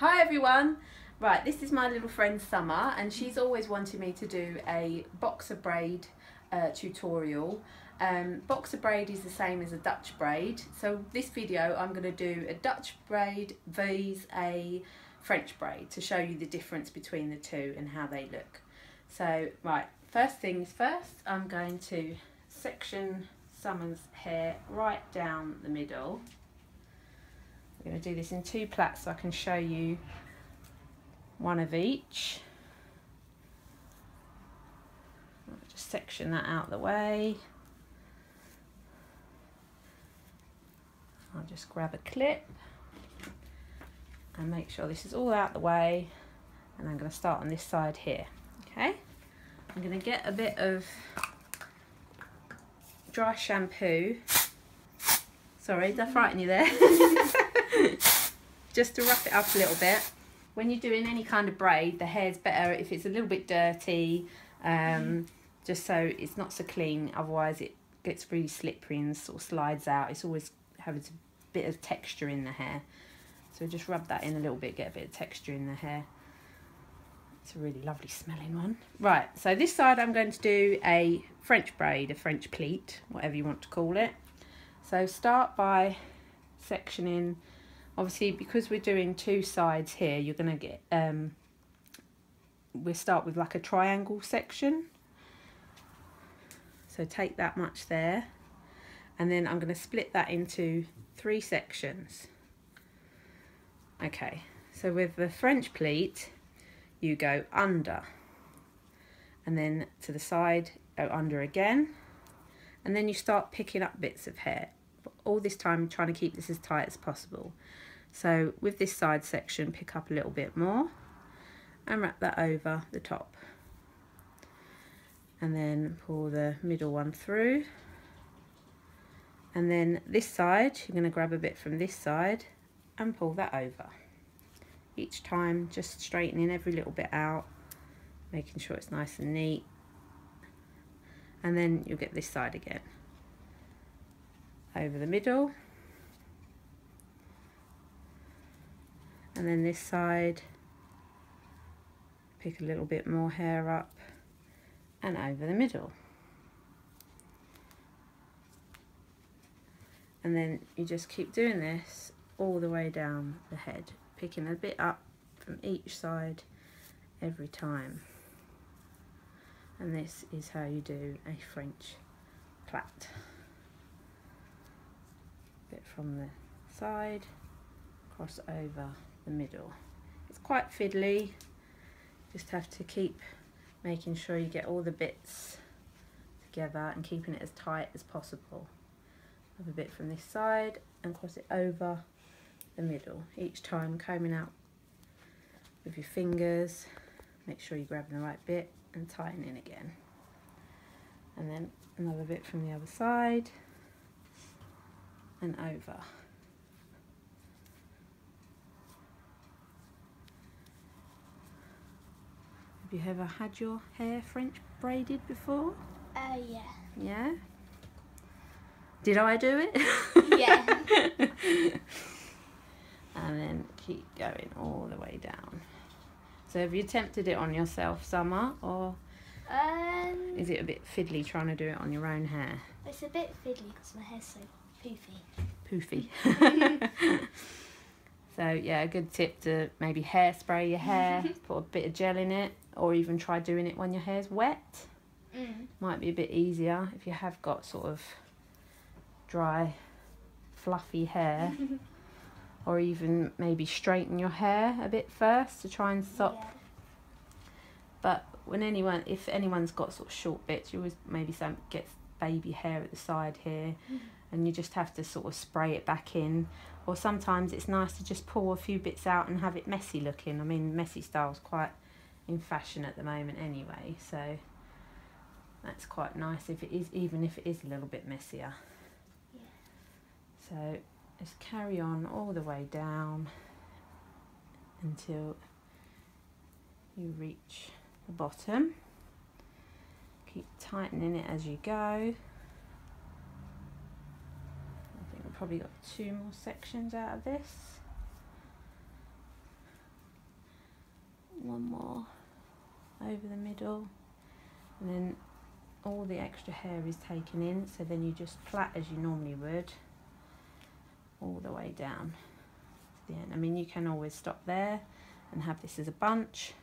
Hi everyone. Right, this is my little friend Summer, and she's always wanted me to do a boxer braid tutorial. Boxer braid is the same as a Dutch braid, so this video I'm going to do a Dutch braid versus a French braid to show you the difference between the two and how they look. So right, first things first, I'm going to section Summer's hair right down the middle. I'm going to do this in two plaits so I can show you one of each. I'll just section that out of the way. I'll just grab a clip and make sure this is all out the way, and I'm going to start on this side here. Okay, I'm going to get a bit of dry shampoo. Sorry, did I frighten you there? Just to rough it up a little bit. When you're doing any kind of braid, the hair's better if it's a little bit dirty, just so it's not so clean, otherwise it gets really slippery and sort of slides out. It's always having a bit of texture in the hair. So just rub that in a little bit, get a bit of texture in the hair. It's a really lovely smelling one. Right, so this side I'm going to do a French braid, a French pleat, whatever you want to call it. So start by sectioning. Obviously, because we're doing two sides here, you're going to get, we'll start with like a triangle section. So take that much there, and then I'm going to split that into three sections. Okay, so with the French pleat, you go under, and then to the side, go under again, and then you start picking up bits of hair. All this time, trying to keep this as tight as possible. So with this side section, pick up a little bit more and wrap that over the top, and then pull the middle one through, and then this side you're going to grab a bit from this side and pull that over. Each time just straightening every little bit out, making sure it's nice and neat, and then you'll get this side again over the middle, and then this side, pick a little bit more hair up and over the middle, and then you just keep doing this all the way down the head, picking a bit up from each side every time. And this is how you do a French plait. Bit from the side, cross over the middle. It's quite fiddly, just have to keep making sure you get all the bits together and keeping it as tight as possible. Have a bit from this side and cross it over the middle, each time combing out with your fingers. Make sure you're grabbing the right bit and tightening again, and then another bit from the other side and over. Have you ever had your hair French braided before? Yeah. Yeah? Did I do it? Yeah. And then keep going all the way down. So have you attempted it on yourself, Summer, or is it a bit fiddly trying to do it on your own hair? It's a bit fiddly because my hair's so poofy. Poofy. So yeah, a good tip to maybe hairspray your hair, put a bit of gel in it, or even try doing it when your hair's wet. Might be a bit easier if you have got sort of dry, fluffy hair. Or even maybe straighten your hair a bit first to try and stop. Yeah. But when if anyone's got sort of short bits, you always maybe some gets baby hair at the side here, and you just have to sort of spray it back in. Or sometimes it's nice to just pull a few bits out and have it messy looking. I mean, messy style's quite in fashion at the moment anyway, so that's quite nice if it is, even if it is a little bit messier. Yeah. So just carry on all the way down until you reach the bottom. Keep tightening it as you go. I think we've probably got two more sections out of this. one more over the middle, and then all the extra hair is taken in, so then you just plait as you normally would all the way down to the end. I mean, you can always stop there and have this as a bunch,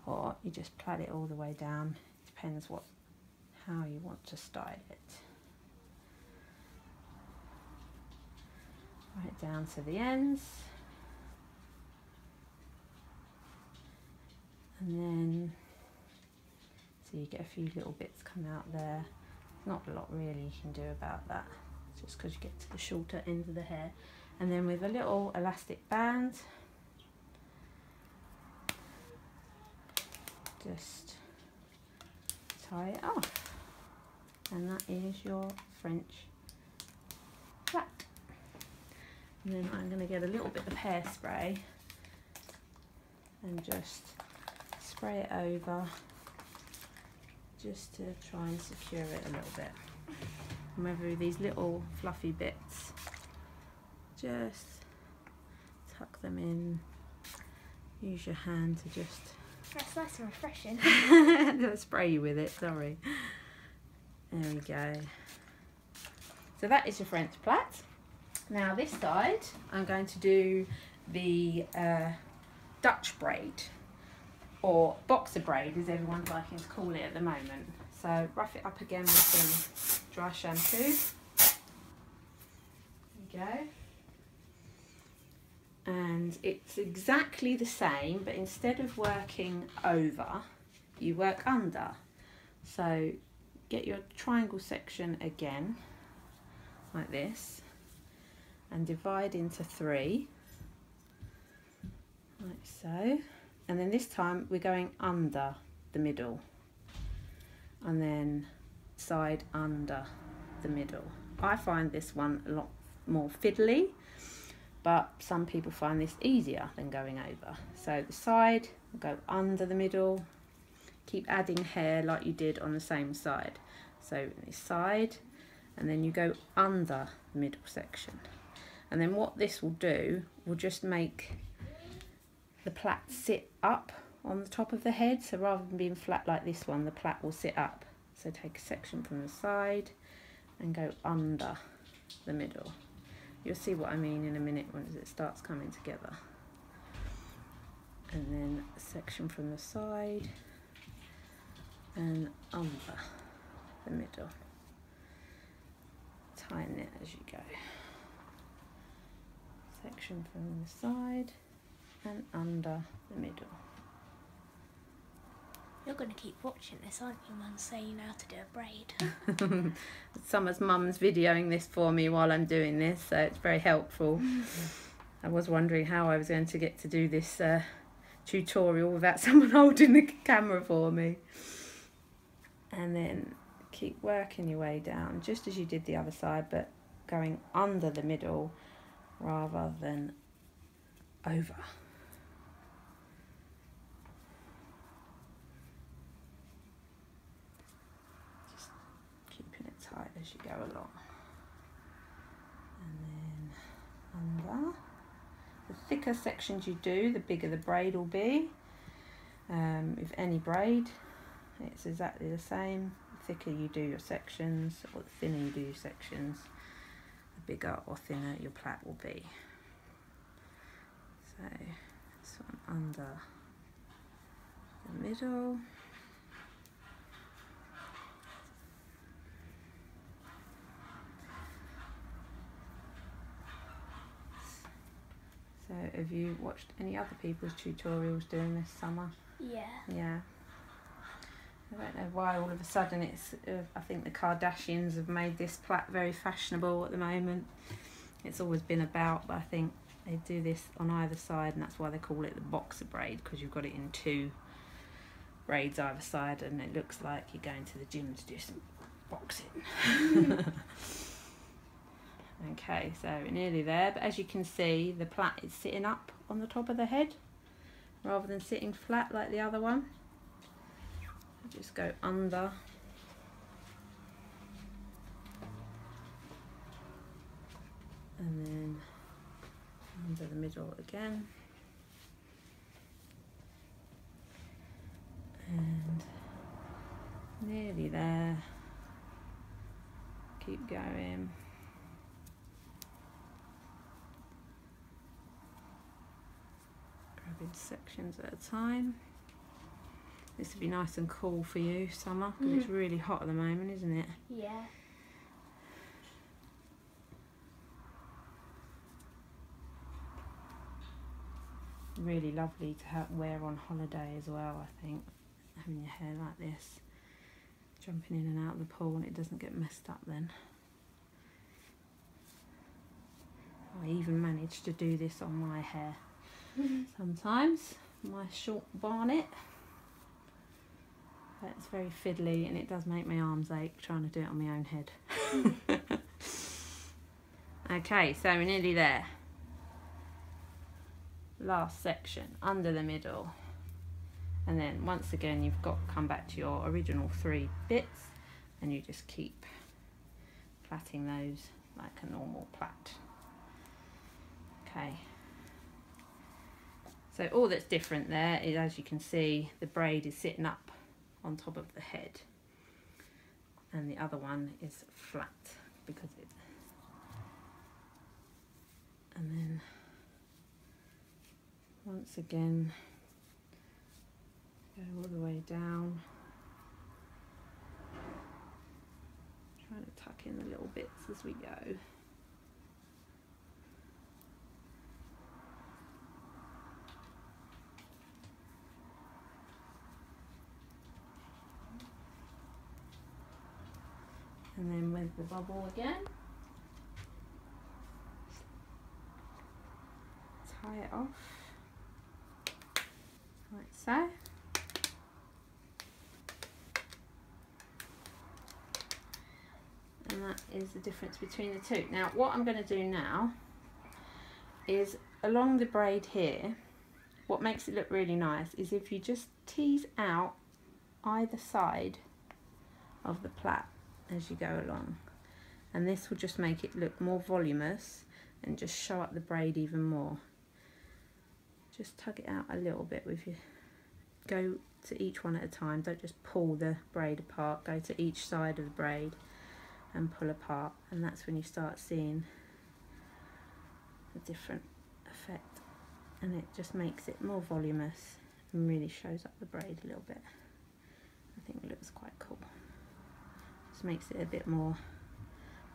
or you just plait it all the way down. It depends how you want to style it. Right down to the ends, and then so you get a few little bits come out there. Not a lot really you can do about that, just because you get to the shorter ends of the hair. And then with a little elastic band, just tie it off, and that is your French plait. And then I'm going to get a little bit of hairspray and just spray it over, just to try and secure it a little bit. And whether these little fluffy bits, just tuck them in. Use your hand to just... That's nice and refreshing. Don't spray you with it, sorry. There we go. So that is your French plait. Now this side, I'm going to do the Dutch braid, or boxer braid as everyone's liking to call it at the moment. So rough it up again with some dry shampoo. There we go. And it's exactly the same, but instead of working over, you work under. So get your triangle section again, like this, and divide into 3, like so. And then this time we're going under the middle, and then side under the middle. I find this one a lot more fiddly, but some people find this easier than going over. So the side will go under the middle, keep adding hair like you did on the same side. So this side, and then you go under the middle section. And then what this will do will just make the plait sit up on the top of the head. So rather than being flat like this one, the plait will sit up. So take a section from the side and go under the middle. You'll see what I mean in a minute once it starts coming together. And then a section from the side and under the middle. Tighten it as you go. Section from the side and under the middle. You're going to keep watching this, aren't you, Mum, so you know how to do a braid. Summer's mum's videoing this for me while I'm doing this, so it's very helpful. I was wondering how I was going to get to do this tutorial without someone holding the camera for me. And then keep working your way down, just as you did the other side, but going under the middle rather than over. Just keeping it tight as you go along. And then under. The thicker sections you do, the bigger the braid will be. With any braid, it's exactly the same. The thicker you do your sections, or the thinner you do your sections, the bigger or thinner your plait will be. So this one under the middle. So have you watched any other people's tutorials doing this summer? Yeah. Yeah. I don't know why all of a sudden it's, I think the Kardashians have made this plait very fashionable at the moment. It's always been about, but I think they do this on either side, and that's why they call it the boxer braid, because you've got it in 2 braids either side, and it looks like you're going to the gym to do some boxing. Okay, so we're nearly there, but as you can see, the plait is sitting up on the top of the head rather than sitting flat like the other one. Just go under, and then under the middle again. Nearly there. Keep going. Grabbing sections at a time. This would be nice and cool for you, summer, because it's really hot at the moment, isn't it? Yeah. Really lovely to wear on holiday as well, I think, having your hair like this, jumping in and out of the pool, and it doesn't get messed up then. I even managed to do this on my hair sometimes, my short barnet. It's very fiddly and it does make my arms ache trying to do it on my own head. Okay, so we're nearly there. Last section, under the middle. And then once again you've got to come back to your original 3 bits and you just keep plaiting those like a normal plait. Okay. So all that's different there is, as you can see, the braid is sitting up on top of the head and the other one is flat because it, and then once again go all the way down, trying to tuck in the little bits as we go. And then with the bubble again, tie it off like so. And that is the difference between the two. Now what I'm going to do now is along the braid here, what makes it look really nice is if you just tease out either side of the plait as you go along, and this will just make it look more voluminous and just show up the braid even more. Just tug it out a little bit with your, go to each one at a time, don't just pull the braid apart, go to each side of the braid and pull apart, and that's when you start seeing a different effect, and it just makes it more voluminous and really shows up the braid a little bit. I think it looks quite cool. Just makes it a bit more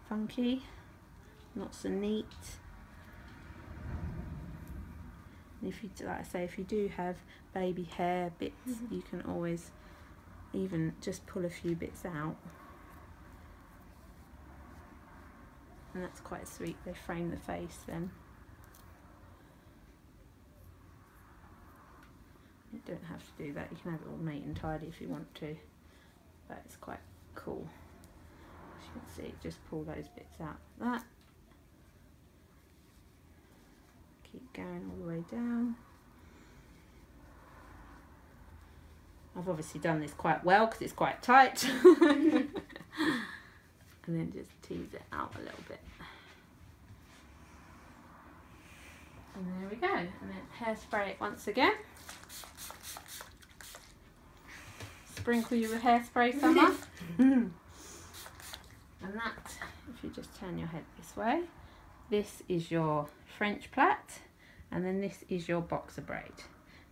funky, not so neat. And if you, like I say, if you do have baby hair bits, you can always even just pull a few bits out, and that's quite sweet. They frame the face then. You don't have to do that, you can have it all neat and tidy if you want to, but it's quite cool. As you can see, just pull those bits out like that. Keep going all the way down. I've obviously done this quite well because it's quite tight. And then just tease it out a little bit. And there we go. And then hairspray it once again. Sprinkle you with hairspray, Summer. And that, if you just turn your head this way, this is your French plait, and then this is your boxer braid.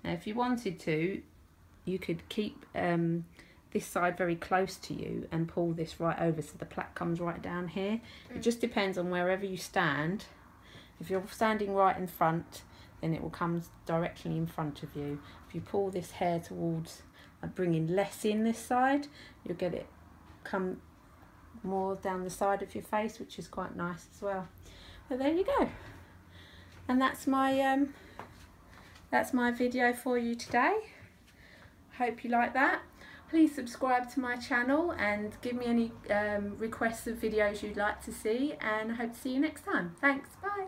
Now if you wanted to, you could keep this side very close to you and pull this right over so the plait comes right down here. It just depends on wherever you stand. If you're standing right in front, then it will come directly in front of you. If you pull this hair towards, bringing less in this side, you'll get it come more down the side of your face, which is quite nice as well. So there you go, and that's my video for you today. Hope you like that. Please subscribe to my channel and give me any requests of videos you'd like to see, and I hope to see you next time. Thanks, bye.